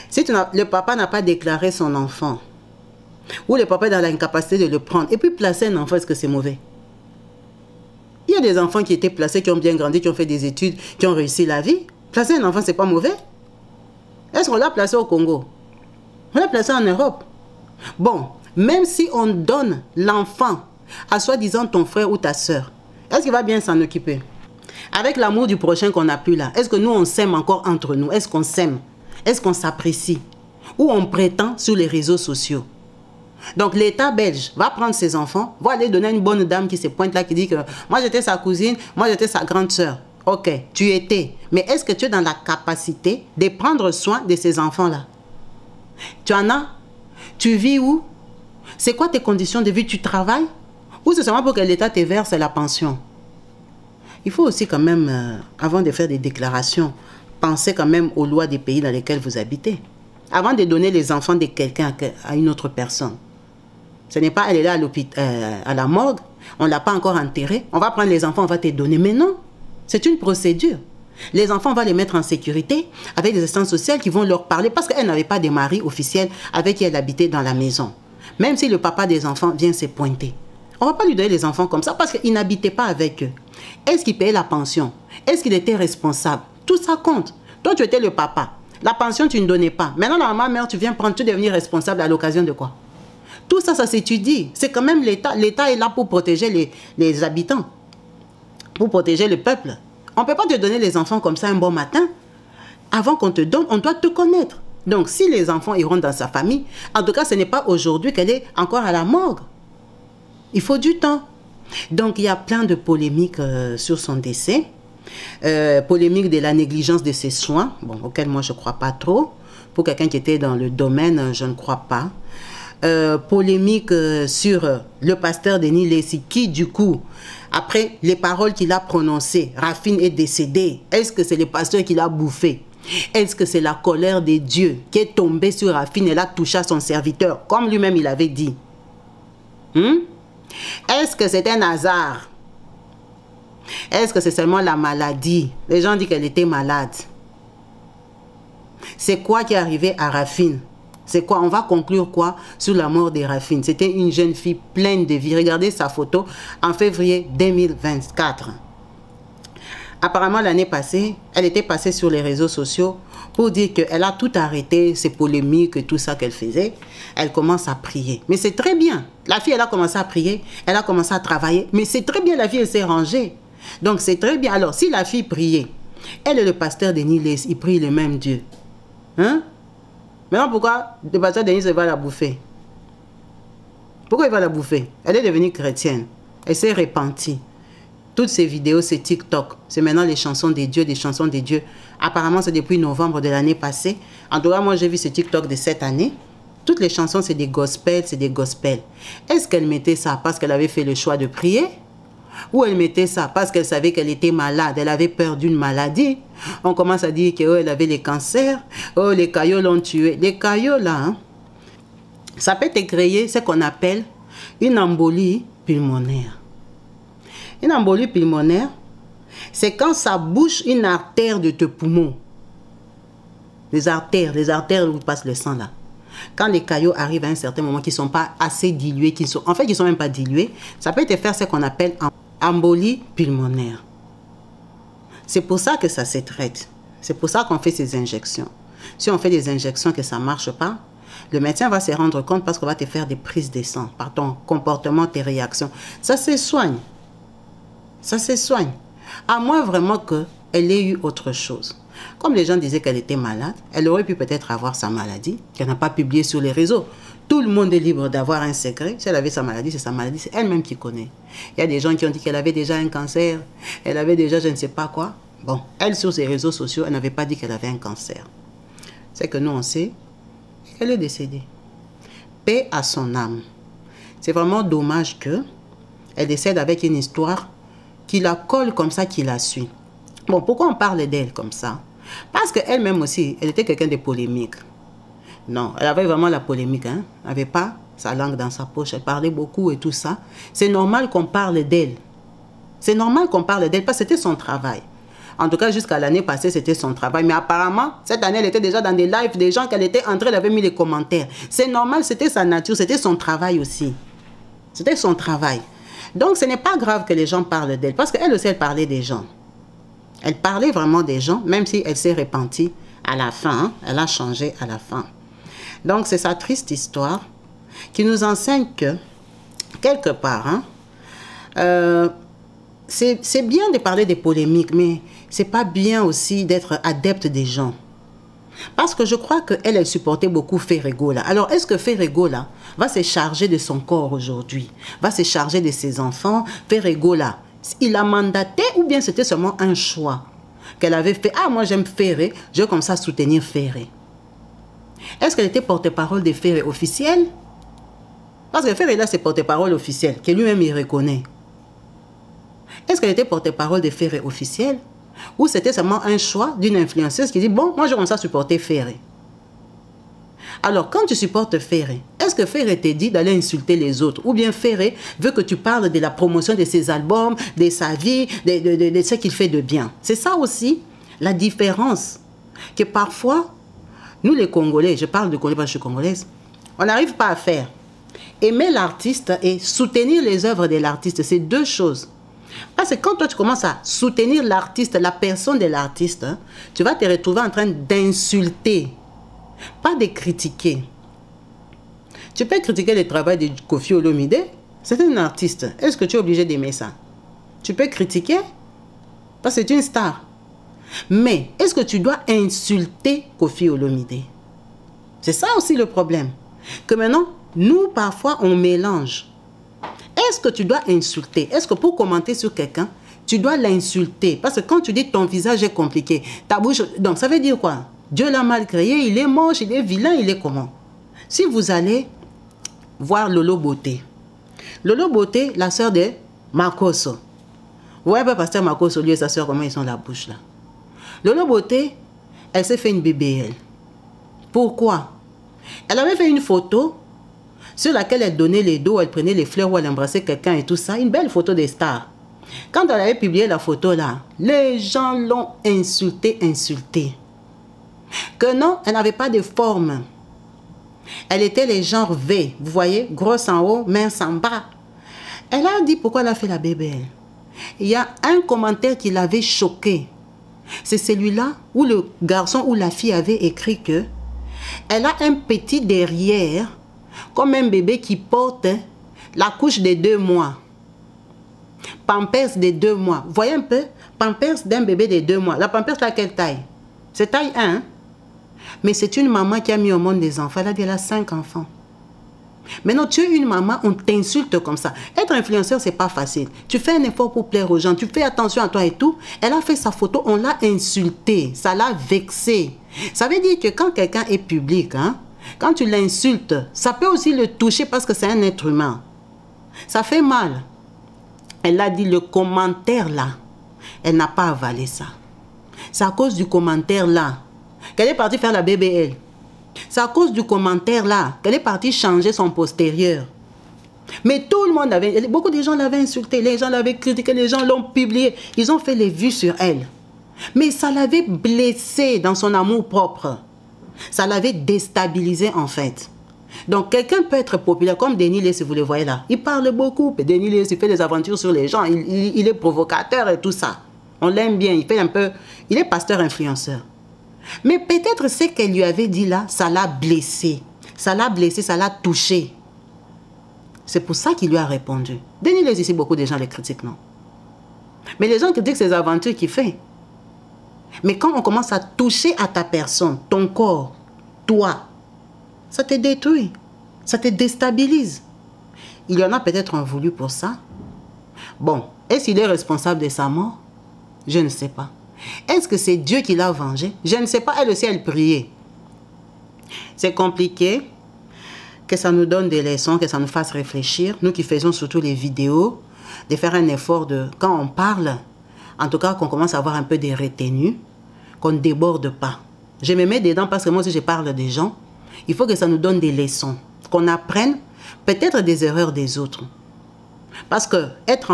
Si le papa n'a pas déclaré son enfant, ou le papa est dans l'incapacité de le prendre, et puis placer un enfant, est-ce que c'est mauvais? Il y a des enfants qui étaient placés, qui ont bien grandi, qui ont fait des études, qui ont réussi la vie. Placer un enfant, c'est pas mauvais? Est-ce qu'on l'a placé au Congo? On l'a placé en Europe. Bon, même si on donne l'enfant à soi-disant ton frère ou ta soeur, est-ce qu'il va bien s'en occuper? Avec l'amour du prochain qu'on n'a plus là, est-ce que nous, on s'aime encore entre nous? Est-ce qu'on s'aime? Est-ce qu'on s'apprécie? Ou on prétend sur les réseaux sociaux? Donc l'État belge va prendre ses enfants, va aller donner à une bonne dame qui se pointe là, qui dit que moi j'étais sa cousine, moi j'étais sa grande sœur. Ok, tu étais. Mais est-ce que tu es dans la capacité de prendre soin de ces enfants-là? Tu en as? Tu vis où? C'est quoi tes conditions de vie? Tu travailles? Ou c'est seulement pour que l'État te verse la pension? Il faut aussi quand même, avant de faire des déclarations, penser quand même aux lois des pays dans lesquels vous habitez. Avant de donner les enfants de quelqu'un à une autre personne. Ce n'est pas aller là à la morgue, on ne l'a pas encore enterré, on va prendre les enfants, on va te donner. Mais non, c'est une procédure. Les enfants, on va les mettre en sécurité avec des instances sociales qui vont leur parler parce qu'elles n'avaient pas de mari officiel avec qui elles habitaient dans la maison. Même si le papa des enfants vient se pointer. On ne va pas lui donner les enfants comme ça parce qu'il n'habitait pas avec eux. Est-ce qu'il payait la pension? Est-ce qu'il était responsable? Tout ça compte. Toi, tu étais le papa. La pension, tu ne donnais pas. Maintenant, la maman-mère, tu viens prendre, tu devenir responsable à l'occasion de quoi? Tout ça, ça s'étudie. C'est quand même l'État. L'État est là pour protéger les habitants. Pour protéger le peuple. On ne peut pas te donner les enfants comme ça un bon matin. Avant qu'on te donne, on doit te connaître. Donc, si les enfants iront dans sa famille, en tout cas, ce n'est pas aujourd'hui qu'elle est encore à la morgue. Il faut du temps. Donc, il y a plein de polémiques sur son décès. Polémique de la négligence de ses soins, bon, auquel moi je ne crois pas trop. Pour quelqu'un qui était dans le domaine, je ne crois pas. Polémique sur le pasteur Denis Lessi, qui du coup, après les paroles qu'il a prononcées, Rafine est décédé. Est-ce que c'est le pasteur qui l'a bouffé? Est-ce que c'est la colère de Dieu qui est tombée sur Rafine et l'a touché à son serviteur, comme lui-même il avait dit? Est-ce que c'est un hasard? Est-ce que c'est seulement la maladie? Les gens disent qu'elle était malade. C'est quoi qui est arrivé à Rafine? C'est quoi? On va conclure quoi sur la mort de Rafine? C'était une jeune fille pleine de vie. Regardez sa photo en février 2024. Apparemment, l'année passée, elle était passée sur les réseaux sociaux pour dire qu'elle a tout arrêté, ces polémiques et tout ça qu'elle faisait. Elle commence à prier. Mais c'est très bien. La fille, elle a commencé à prier, elle a commencé à travailler. Mais c'est très bien, la fille, elle s'est rangée. Donc, c'est très bien. Alors, si la fille priait, elle et le pasteur Denis Lessi, ils prient le même Dieu. Hein? Maintenant, pourquoi le pasteur Denis va la bouffer? Pourquoi il va la bouffer? Elle est devenue chrétienne. Elle s'est repentie. Toutes ces vidéos, c'est TikTok. C'est maintenant les chansons des dieux, des chansons des dieux. Apparemment, c'est depuis novembre de l'année passée. En tout cas, moi, j'ai vu ce TikTok de cette année. Toutes les chansons, c'est des gospels, c'est des gospels. Est-ce qu'elle mettait ça parce qu'elle avait fait le choix de prier? Ou elle mettait ça parce qu'elle savait qu'elle était malade, elle avait peur d'une maladie? On commence à dire qu'elle avait les cancers, oh, les caillots l'ont tué. Les caillots, là, hein, ça peut te créer ce qu'on appelle une embolie pulmonaire. Une embolie pulmonaire, c'est quand ça bouche une artère de tes poumons. Les artères où passe le sang, là. Quand les caillots arrivent à un certain moment qui ne sont pas assez dilués, en fait, ils ne sont même pas dilués, ça peut te faire ce qu'on appelle embolie pulmonaire. C'est pour ça que ça se traite. C'est pour ça qu'on fait ces injections. Si on fait des injections que ça ne marche pas, le médecin va se rendre compte parce qu'on va te faire des prises de sang par ton comportement, tes réactions. Ça se soigne. Ça se soigne. À moins vraiment qu'elle ait eu autre chose. Comme les gens disaient qu'elle était malade, elle aurait pu peut-être avoir sa maladie, qu'elle n'a pas publié sur les réseaux. Tout le monde est libre d'avoir un secret. Si elle avait sa maladie, c'est sa maladie, c'est elle-même qui connaît. Il y a des gens qui ont dit qu'elle avait déjà un cancer, elle avait déjà je ne sais pas quoi. Bon, elle, sur ses réseaux sociaux, elle n'avait pas dit qu'elle avait un cancer. C'est que nous, on sait qu'elle est décédée. Paix à son âme. C'est vraiment dommage qu'elle décède avec une histoire qui la colle comme ça, qui la suit. Bon, pourquoi on parle d'elle comme ça? Parce qu'elle-même aussi, elle était quelqu'un de polémique. Non, elle avait vraiment la polémique. Hein? Elle n'avait pas sa langue dans sa poche. Elle parlait beaucoup et tout ça. C'est normal qu'on parle d'elle. C'est normal qu'on parle d'elle parce que c'était son travail. En tout cas, jusqu'à l'année passée, c'était son travail. Mais apparemment, cette année, elle était déjà dans des lives des gens qu'elle était entrée, elle avait mis les commentaires. C'est normal, c'était sa nature, c'était son travail aussi. C'était son travail. Donc, ce n'est pas grave que les gens parlent d'elle parce qu'elle aussi, elle parlait des gens. Elle parlait vraiment des gens, même si elle s'est repentie à la fin. Hein? Elle a changé à la fin. Donc, c'est sa triste histoire qui nous enseigne que, quelque part, hein, c'est bien de parler des polémiques, mais c'est pas bien aussi d'être adepte des gens. Parce que je crois qu'elle, elle supportait beaucoup Ferrego là. Alors, est-ce que Ferrego là va se charger de son corps aujourd'hui? Va se charger de ses enfants? Ferrego là, il a mandaté ou bien c'était seulement un choix qu'elle avait fait? Ah, moi j'aime Ferré, je veux comme ça soutenir Ferré. Est-ce qu'elle était porte-parole de Ferré officiel? Parce que Ferré là, c'est porte-parole officiel, que lui-même il reconnaît. Est-ce qu'elle était porte-parole de Ferré officiel? Ou c'était seulement un choix d'une influenceuse qui dit, bon, moi je commence à supporter Ferré. Alors, quand tu supportes Ferré, est-ce que Ferré te dit d'aller insulter les autres? Ou bien Ferré veut que tu parles de la promotion de ses albums, de sa vie, de ce qu'il fait de bien? C'est ça aussi, la différence. Que parfois, nous les Congolais, je parle de Congolais parce que je suis congolaise, on n'arrive pas à faire. Aimer l'artiste et soutenir les œuvres de l'artiste, c'est deux choses. Parce que quand toi tu commences à soutenir l'artiste, la personne de l'artiste, hein, tu vas te retrouver en train d'insulter, pas de critiquer. Tu peux critiquer le travail de Koffi Olomide, c'est un artiste. Est-ce que tu es obligé d'aimer ça? Tu peux critiquer parce que c'est une star. Mais est-ce que tu dois insulter Koffi Olomide? C'est ça aussi le problème. Que maintenant, nous parfois on mélange. Est-ce que tu dois insulter? Est-ce que pour commenter sur quelqu'un, tu dois l'insulter? Parce que quand tu dis ton visage est compliqué, ta bouche... Donc ça veut dire quoi? Dieu l'a mal créé, il est moche, il est vilain, il est comment? Si vous allez voir Lolo Beauté. Lolo Beauté, la sœur de Makoso. Vous voyez pas pasteur Makoso, lui et sa sœur, comment ils sont la bouche là. Lolo Beauté, elle s'est fait une BBL. Pourquoi? Elle avait fait une photo sur laquelle elle donnait les dos, elle prenait les fleurs ou elle embrassait quelqu'un et tout ça. Une belle photo des stars. Quand elle avait publié la photo là, les gens l'ont insultée. Que non, elle n'avait pas de forme. Elle était les genres V. Vous voyez, grosse en haut, mince en bas. Elle a dit pourquoi elle a fait la BBL. Il y a un commentaire qui l'avait choqué. C'est celui-là où le garçon ou la fille avait écrit que elle a un petit derrière comme un bébé qui porte la couche de 2 mois. Pampers de 2 mois. Vous voyez un peu? Pampers d'un bébé de 2 mois. La pampers, là, quelle taille? C'est taille 1. Hein? Mais c'est une maman qui a mis au monde des enfants. Elle a dit qu'elle a 5 enfants. Maintenant, tu es une maman, on t'insulte comme ça. Être influenceur, c'est pas facile. Tu fais un effort pour plaire aux gens. Tu fais attention à toi et tout. Elle a fait sa photo, on l'a insultée. Ça l'a vexée. Ça veut dire que quand quelqu'un est public, hein, quand tu l'insultes, ça peut aussi le toucher parce que c'est un être humain. Ça fait mal. Elle a dit le commentaire là, elle n'a pas avalé ça. C'est à cause du commentaire là qu'elle est partie faire la BBL. C'est à cause du commentaire là qu'elle est partie changer son postérieur. Mais tout le monde avait, beaucoup de gens l'avaient insulté, les gens l'avaient critiqué, les gens l'ont publié. Ils ont fait les vues sur elle. Mais ça l'avait blessée dans son amour propre. Ça l'avait déstabilisé en fait. Donc quelqu'un peut être populaire comme Denis Lé, si vous le voyez là. Il parle beaucoup. Denis Lé, il fait des aventures sur les gens. Il est provocateur et tout ça. On l'aime bien. Il fait un peu... Il est pasteur influenceur. Mais peut-être ce qu'elle lui avait dit là, ça l'a blessé. Ça l'a blessé, ça l'a touché. C'est pour ça qu'il lui a répondu. Denis Lé, ici, beaucoup de gens les critiquent, non? Mais les gens critiquent ces aventures qu'il fait. Mais quand on commence à toucher à ta personne, ton corps, toi, ça te détruit, ça te déstabilise. Il y en a peut-être en voulu pour ça. Bon, est-ce qu'il est responsable de sa mort? Je ne sais pas. Est-ce que c'est Dieu qui l'a vengé? Je ne sais pas. Elle aussi, elle priait. C'est compliqué. Que ça nous donne des leçons, que ça nous fasse réfléchir. Nous qui faisons surtout les vidéos, de faire un effort de... Quand on parle, en tout cas, qu'on commence à avoir un peu de retenue, qu'on ne déborde pas. Je me mets dedans parce que moi aussi, je parle des gens. Il faut que ça nous donne des leçons. Qu'on apprenne peut-être des erreurs des autres. Parce que être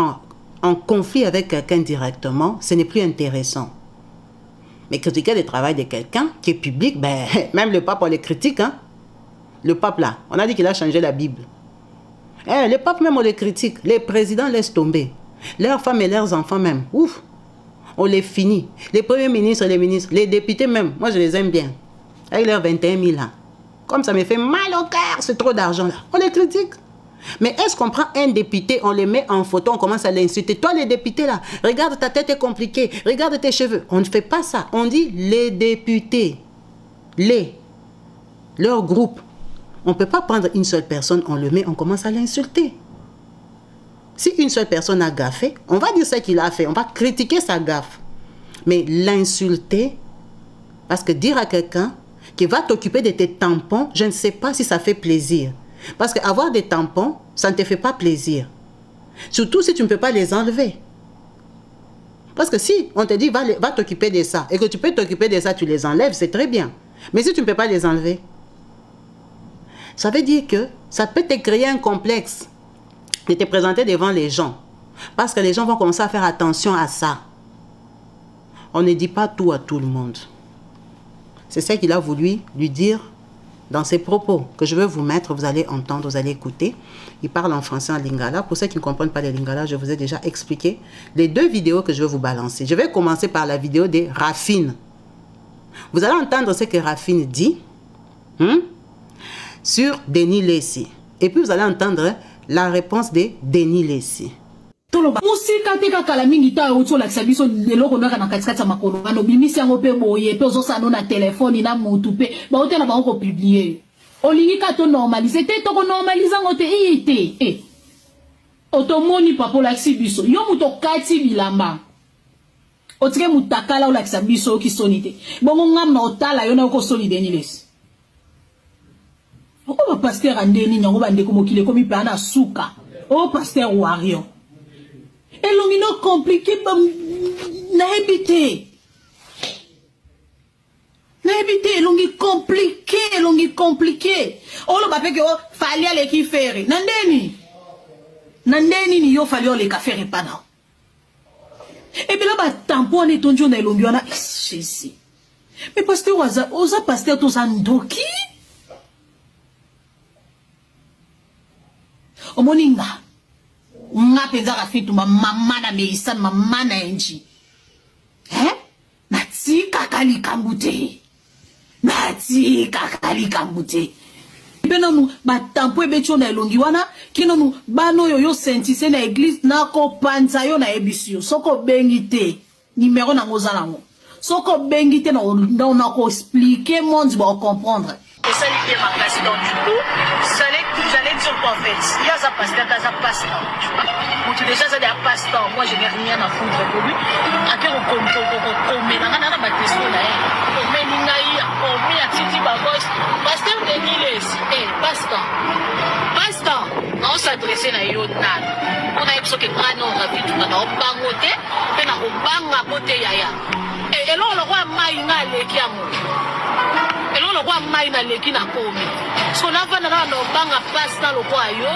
en conflit avec quelqu'un directement, ce n'est plus intéressant. Mais critiquer le travail de quelqu'un qui est public, ben, même le pape, on le critique. Hein? Le pape là, on a dit qu'il a changé la Bible. Le pape même, on le critique. Les présidents laissent tomber. Leurs femmes et leurs enfants même. Ouf, on les finit. Les premiers ministres et les ministres, les députés même, moi je les aime bien. Avec leurs 21 000 ans. Comme ça me fait mal au cœur, c'est trop d'argent là. On les critique. Mais est-ce qu'on prend un député, on le met en photo, on commence à l'insulter? Toi, les députés là, regarde ta tête est compliquée, regarde tes cheveux. On ne fait pas ça. On dit les députés, leur groupe. On ne peut pas prendre une seule personne, on le met, on commence à l'insulter. Si une seule personne a gaffé, on va dire ce qu'il a fait, on va critiquer sa gaffe. Mais l'insulter, parce que dire à quelqu'un qui va t'occuper de tes tampons, je ne sais pas si ça fait plaisir. Parce qu'avoir des tampons, ça ne te fait pas plaisir. Surtout si tu ne peux pas les enlever. Parce que si on te dit, va t'occuper de ça, et que tu peux t'occuper de ça, tu les enlèves, c'est très bien. Mais si tu ne peux pas les enlever, ça veut dire que ça peut te créer un complexe de te présenter devant les gens. Parce que les gens vont commencer à faire attention à ça. On ne dit pas tout à tout le monde. C'est ça qu'il a voulu lui dire dans ses propos que je vais vous mettre, vous allez entendre, vous allez écouter. Il parle en français en lingala. Pour ceux qui ne comprennent pas le lingala, je vous ai déjà expliqué les 2 vidéos que je vais vous balancer. Je vais commencer par la vidéo de Rafine. Vous allez entendre ce que Rafine dit sur Denis Lessi. Et puis vous allez entendre la réponse de Denis Lessi. Musika teka kala mingi ta oto la sabiso leloko na kana katikati makolo ano bimisi yango pe boye pe ozo sano na téléphone na mutu pe ba otela ba ko publier olingi ka to normaliser te to ko normaliser ngote ite otomoni papo la sibiso yo muto kati bilamba otike mutakala o la sabiso ki sonite bongo ngam na otala yo na ko solide ni les o ba pasteur andeni nyango bande ko mokile ko mi pa na suka o pasteur warrior. Et l'on compliqué na habité l'on compliqué on le bape que fallait aller qui faire nandeni ni yo fallait aller faire pas non et bien là ba tampon et ton journal l'on biona ici mais pasteur oza pasteur tous andoki o moninga nga peza rafitu mama na meisan mama na enji natika kali kambute pena nu batampo ebecho na elongi wana kino nu bano yo sentise na église na ko panza yo na ebisio soko bengite numéro na ngozalango soko bengite na ko expliquer monde ba comprendre. Et ça lui ma place dans du coup, j'allais dire qu'en fait, il y a ça passe-temps, tu vois. Bon, tu déjà ça des passe-temps, moi je n'ai rien à foutre pour lui. À quel on compte, mais là, on a ma question là, on met l'inaïa, on met à Titi Babos, passe-temps de l'île, passe-temps, on s'adressait à Yonan. On a eu ce que Grano a vu, on a bangoté, on a bangoté yaya. Et là, on le roi Maïna qui a et là, le roi Maïna leki na komi. Ce qu'on a fait dans le banga passe dans le roi yo.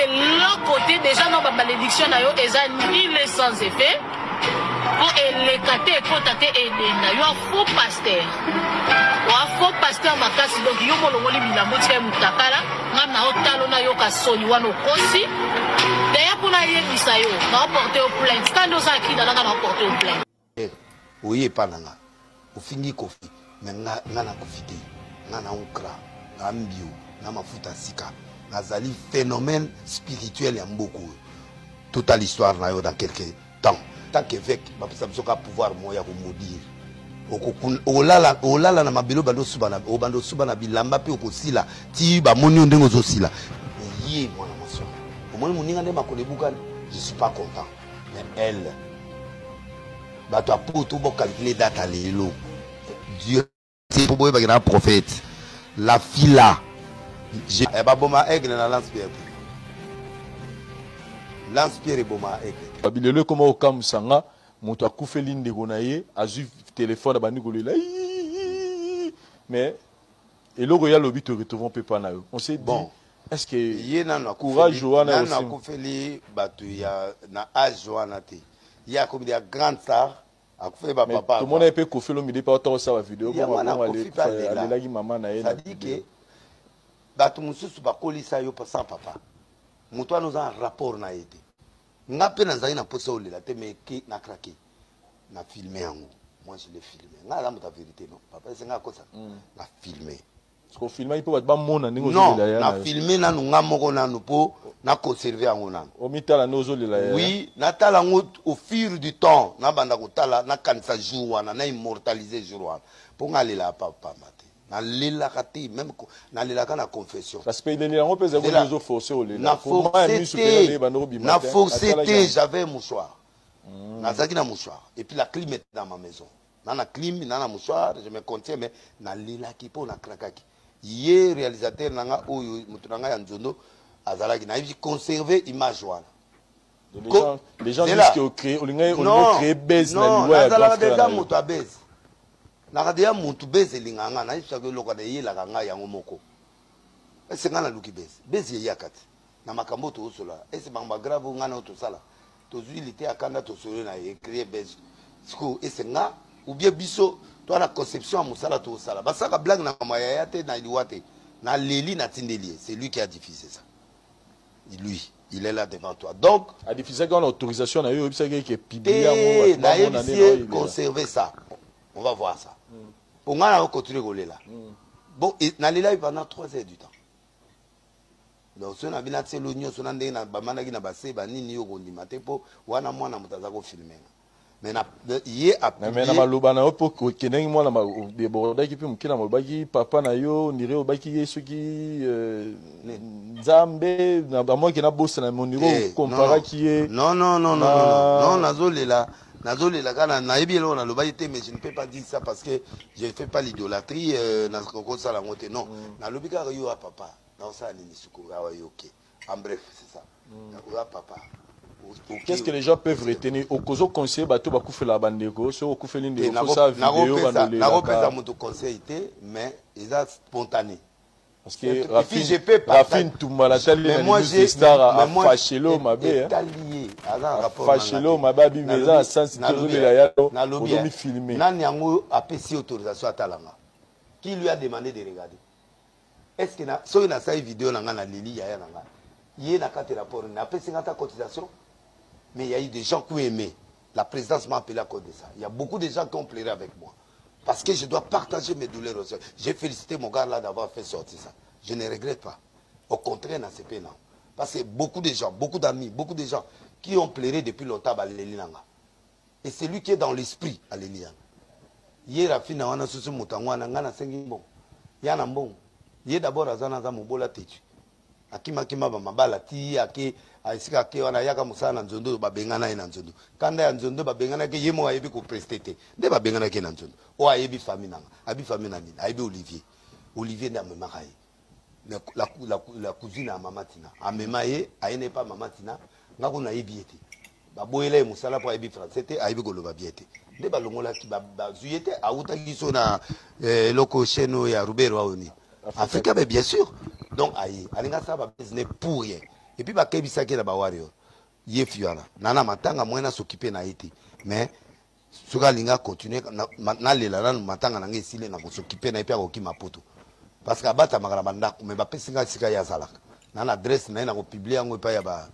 Et l'autre côté, déjà, dans la malédiction, ils ont ni les sans effet. Pour les cater et contacter et les un faux pasteur. Un faux pasteur, ma casse, donc, yo mo longoli bilamo tia mutakala. Ngam otalo na yo kasoni wano kosi. D'ailleurs, pour la yé bisayo, na porter au plainte. Quand nous a qui dans la porter au plainte. Oui, pas nana. Au fini kofi. Mais ngana kofite ngana ukra ngambio na mafuta sika nazali phénomène spirituel ya mboko toute l'histoire na yo dans quelques temps tant qu'évêque bapesa bisoka pouvoir moya ko maudire okokun olala na mabelo bando suba na bilamba pe okosila ti ba moni ndengo zosila yé mwana moso omoni moninga nde makolebuka je suis pas content mais elle bato apoto bo calculer date à lelo Dieu c'est pour un prophète. La fille là. J'ai boma aigle na lance-pierre. Lance-pierre et boma aigle. Babilele comment au kam sanga moto akufeli ndeko na ye azu téléphone bani golela. Mais et le royal lobby te retrouvons pas na yo. On s'est dit bon, est-ce que yena na courage Joana aussi na akufeli batu ya na âge Joana te. Il y a comme des grandes stars. Tout le monde a pu confier le midi par rapport à sa vidéo. Ça dit que Batu Moussus Bakolisa yo sans papa. Moutoua nous a un rapport na été. N'a pas na posa ou la te mais qui n'a craqué. N'a filmé en haut. Moi je l'ai filmé. N'a la ta vérité non. Papa c'est n'a quoi ça. N'a filmé. Parce que filmer il peut pas mon ande non na filmer na nunga moko na nupo na conserver en ona o mitala nozo lela oui na tala ngo au fil du temps na banda ko tala na kanisa jour wana na immortaliser jour wana pour ngalela papa mate na lela kati même na lela kana confession parce que il est là on peut avoir nozo forcer o lela na forcé j'avais un mouchoir na zaki na mouchoir et puis la clim était dans ma maison na clim na mouchoir je me contiens mais na lela ki po na krakaki yé réalisateur nanga oyo mutunanga ya nzondo azalaki na ibi conserver image wana les gens disent que créer on créer base na loi ya grand frère déjà mutu base na déjà mutu base linganga na ibi que lokana yela kanga yango moko est-ce ngana luki base yakati na makambo to osola est-ce bamba grave ngana to sala to zuilité akanda to solo na créer base siko est-ce nga ou bien biso toi la conception à musala to sala basaka blague na mayaya te na liwate na leli na tindeli c'est lui qui a diffusé ça lui il est là devant toi donc a diffusé quand l'autorisation na yo bisa qui est publié na yebisi conserver ça on va voir ça pour moi on continue rouler là bon na lela pendant 3 heures du temps donc si on a bien attiré l'oignon si on a ndé na bamana ki na base ba nini yo kondima te po wana mwana mutaza ko filmer mais yé a mais na maloba na po kenengi mwana ma déborder ki pe mukina mobaki papa na yo ndire obaki yesu ki nzambe na moi ki na bossa na mon niveau compara ki non nazolela kana na yebi lo na loba te mais je ne peux pas dire ça parce que je fais pas l'idolâtrie na ko sala ngote non na lobika yo a papa na ça ni sukura wa yo ke en bref c'est ça na papa. Qu'est-ce que les gens peuvent retenir au cause conseiller bateau ba kufela bandeko so au kufeli ndeko faut ça vidéo bandole na repesa mon conseil mais ils a spontané parce que Rafine Toumala tali moi j'ai star à Fachelo mabe talié à rapport Fachelo mabe mais à sens de la yalo on mi filmer nani yango apesi autorisation atalanga qui lui a demandé de regarder est-ce que na so na sa vidéo na ngana lili ya na ngana yé na carte rapport na apesi ngata cotisation. Mais il y a eu des gens qui ont aimé. La présidence m'a appelé à cause de ça. Il y a beaucoup de gens qui ont pleuré avec moi. Parce que je dois partager mes douleurs aussi. J'ai félicité mon gars là d'avoir fait sortir ça. Je ne regrette pas. Au contraire, dans ces pays-là. Parce que beaucoup de gens, beaucoup d'amis, beaucoup de gens qui ont pleuré depuis longtemps à l'Elinanga. Et c'est lui qui est dans l'esprit à l'Elinanga. Hier, à fin, on a souci moutangwana, on a sengi bon. Yana bon. Hier d'abord, à Zana Zamubola Tetu. Akima kima bamabala ti ake aisika ke wana yaka musana nzondo babengana ina nzondo kanda ya nzondo babengana ke yemo ayebi ko prestete nde babengana ke na nzondo o ayebi famille nanga abi famille na nini ayebi Olivier nda mema kai la cousine à Mama Tina amema ye ayene pa Mama Tina ngako na yebi ete baboyela e musala po ayebi français te ayebi ko loba biete nde balongola ki bazuyete auta kiso na loko cheno ya Rubero aoni Afrique bien sûr. Donc aïe, alinga ça va business pour rien. Et puis ba kebisa ke na ba warrior. Ye fiona. Nana matanga mwena s'occuper na iti. Mais suka linga continuer na lela na matanga na ngesile na s'occuper na ipia ko kimapoto. Parce que abata magara banda mais ba pesinga sika ya salaka. Nana adresse na ko publier ngo pa ya ba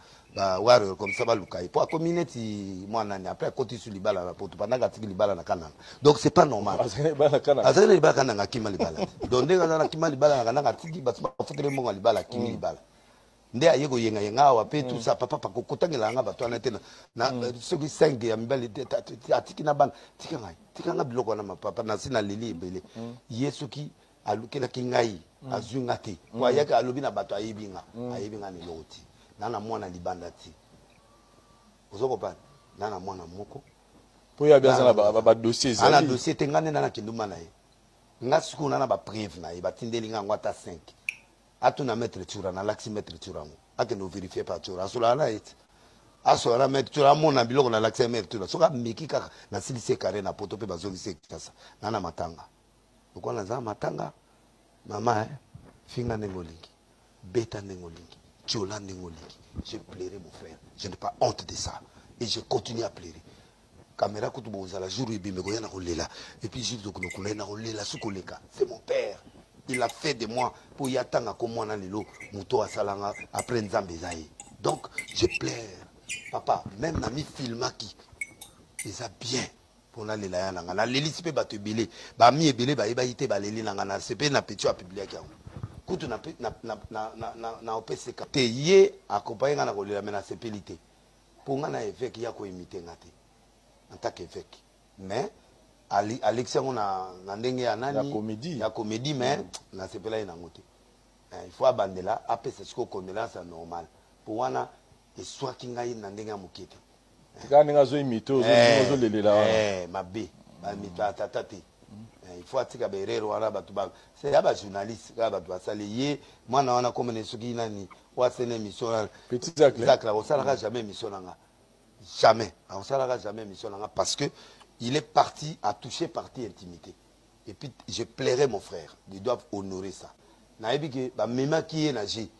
warrior comme ça ba lukai. Pour community moi nani après côté sur libala na poto pendant gatiki libala na kanana. Donc c'est pas normal. Azali libala kana ngakima libala. Donc ndenge na kima libala na gatiki basma futere mo libala kimi libala. Nde ayego yenga yenga wa pe tout ça papa ko kotangela nga bato na tena na ceux qui 5 ya mbali atiki na bana tikanga biloko na papa na sina lili ebele. Yesu ki alukela kingai azunga te. Kwa yaka alobi na bato ayebinga ni loti. Nana mwana libanda ti ozoko pa nana mwana moko po ya bien na ba dossier ça ana dossier tengane nana kinduma na ye ngasiku nana ba prive na ye batindeli nga ngwata 5 atuna mettre tura na laxi mettre tura ngo ake no vérifier pas tura asola na it asola mettre tura mona biloko na laxi mettre tura soka mikika na silise carré na poto pe bazongi se kasa nana matanga ukona za matanga mama finga nengolingi beta nengolingi je plairai mon frère. Je n'ai pas honte de ça. Et je continue à plairer. Caméra la jour où et puis c'est mon père. Il a fait de moi pour y attendre comme moi dans salanga après Nzambezaï. Donc je pleure. Papa, même dans mes films qui ils a bien. pour na lela ya nanga na leli sipe bato ebele ba mi ebele ba yeba ite ba leli nanga na sepe na petit a publier ka kutu na opeseka te ye accompagner nga na kolela mena sepelité pour nga na évêque ya ko imiter nga te en tant qu'évêque mais Alexia na ndenge ya nani ya comédie mais na sepela ina ngote il faut abandela apesa siko condoléance normal pour wana et soit kinga na ndenge ya mukete quand nga zo imiter zo lelela mabe ba mita tatati il faut atika berero wana batu ba c'est ya ba journaliste ka batu basali ye mwana wana comme ne soki nani wa sene émission petit Zach la osala jamais émission nanga jamais osala jamais émission nanga parce que il est parti à toucher partie intimité et puis je plairais mon frère ils doivent honorer ça na ebi ke ba mema ki e na ji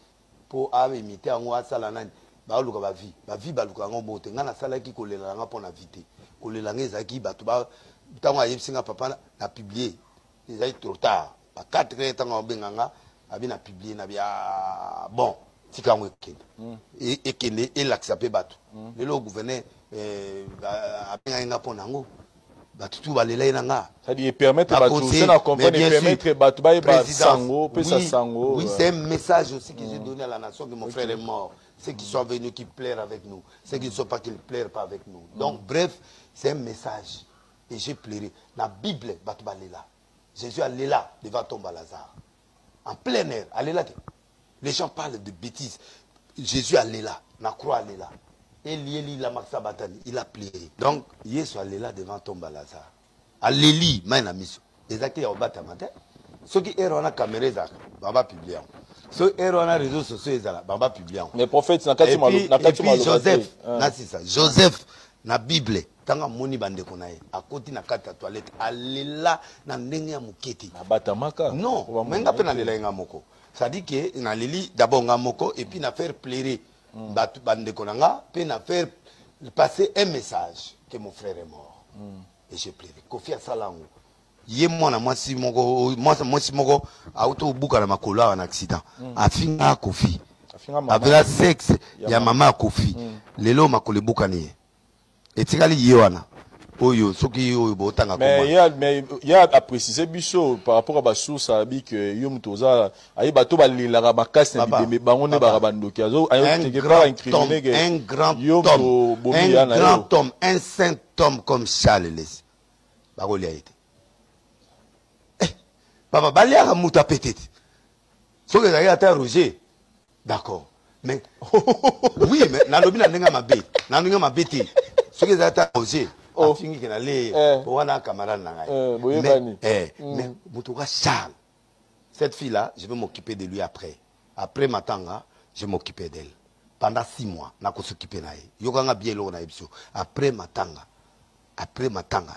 pour a imiter en wa sala nani ba luka ba vie ba luka ngo bote ngana sala ki kolela nga pona vite kolela ngeza ki batu ba tango ayebsinga papa na publier ezali trop tard ba 4 heures tango benganga abi na publier na bia bon tikango ekende et l'accepter batu le gouverneur abenga nga pona ngo batu tu balela inanga ça dit permettre batu c'est na comprendre permettre batu ba sango pesa sango oui c'est un message aussi que j'ai donné à la nation que mon frère est mort ceux qui sont venus qui pleurent avec nous ceux qui ne sont pas qui ne pleurent pas avec nous donc bref c'est un message et j'ai pleuré la Bible batu balela Jésus allait là devant tomber Lazare en plein air allait là les gens parlent de bêtises Jésus allait là na croix allait là et Lieli la Maxa Batani, il a pleuré. Donc, Yesu allait là devant tomba Lazare. Alléli, maina mission. Les actes au matin. Ceux qui errent la caméra, baba publié. Ceux qui errent les réseaux sociaux, baba publié. Les prophètes, et puis Joseph, Joseph, na Bible, tanga moni bande konaye. À côté na kata toilette, allait là na ndenge ya muketi. Batamaka. Non, menga pe na lela nga moko. Ça dit que na leli d'abord nga moko et puis na faire pleurer. Bande konanga peut na faire passer un message que mon frère est mort et j'ai pleuré Kofi Salango ye mwana mwasi moko auto buka na makola en accident afinga Kofi avec sexe ya mama Kofi lelo makole buka ni etikali ye wana oyo soki oyo botanga mais il y a à préciser biso par rapport à ba source abi que yo mutoza ayi bato balela ba makasi na bibembe bango ne ba bandoki azo un grand homme un saint homme comme Charles Les bagoli a été papa balia muta peut-être soki ezali ata Roger d'accord mais oui mais na lobi na ndenge mabe te soki ezali ata Roger fingi que n'allait pour un camarade mais Moutoura Charles cette fille là je vais m'occuper de lui après matanga je vais m'occuper d'elle pendant 6 mois na ko s'occuper na ye yokanga bien lo na ebso après matanga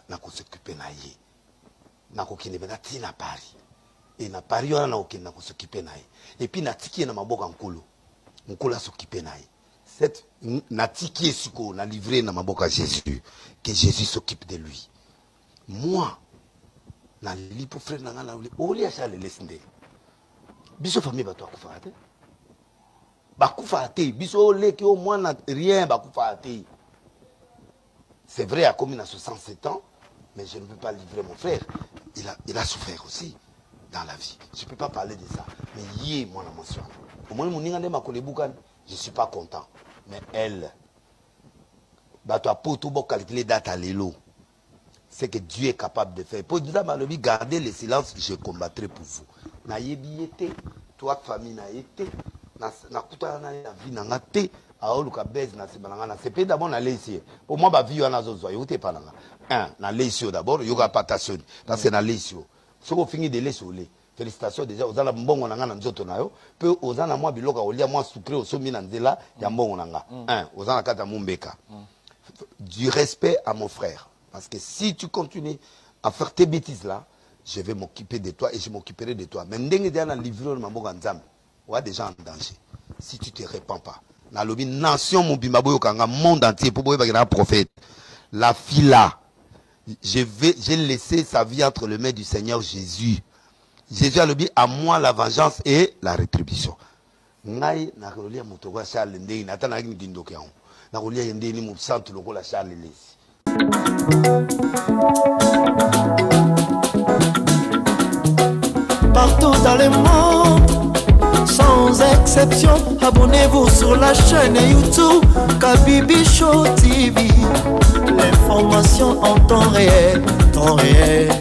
na ko s'occuper na ye na ko kine bena tina Paris et na Paris on na ko kine na ko s'occuper na ye et puis na tiki na maboka nkolo s'occuper na ye cette natiki esiko na livré na maboka Jésus que Jésus s'occupe de lui moi na li pour frère na na oli acha le lesinde biso famille bakufa te biso leki au moins na rien bakufa te c'est vrai à comme il a 67 ans mais je ne peux pas livrer mon frère il a souffert aussi dans la vie je peux pas parler de ça mais yé moi la mention au moins mon ninga ma kolebukan je suis pas content mais elle bato pour tout bon calculer date à l'élo c'est que Dieu est capable de faire pour dire garder le silence je combattrai pour vous na yebiete toi famille na été na kuta na vie na ngate aoluka base na sebalanga na c'est d'abord na ici pour moi ba vie wana zozo yote palanga na ici d'abord yoga patation parce que na ici so ko fingi de lesolé félicitations déjà aux ala mbongo na ngana nzoto nayo pe ozana mwa biloka olia mwa sucré osomi na nzela ya mbongo nanga ozana kata mumbeka du respect à mon frère parce que si tu continues à faire tes bêtises là je vais m'occuper de toi et je m'occuperai de toi mais ndenge dia na livrer na mbongo nzambe ou a des gens en danger si tu te répands pas na lobi nation mobimba boyo kanga monde entier pour boyo ba prophète la fille là j'ai laissé sa vie entre les mains du Seigneur Jésus. Jésus a dit à moi la vengeance et la rétribution. Ngai na kolia mutoka Charles ndeni natana ngi ndindoke on. Na kolia ndeni mu centre lokola Charles Les. Partout dans le monde, sans exception, abonnez-vous sur la chaîne YouTube Kabibi Show TV. L'information en temps réel, temps réel.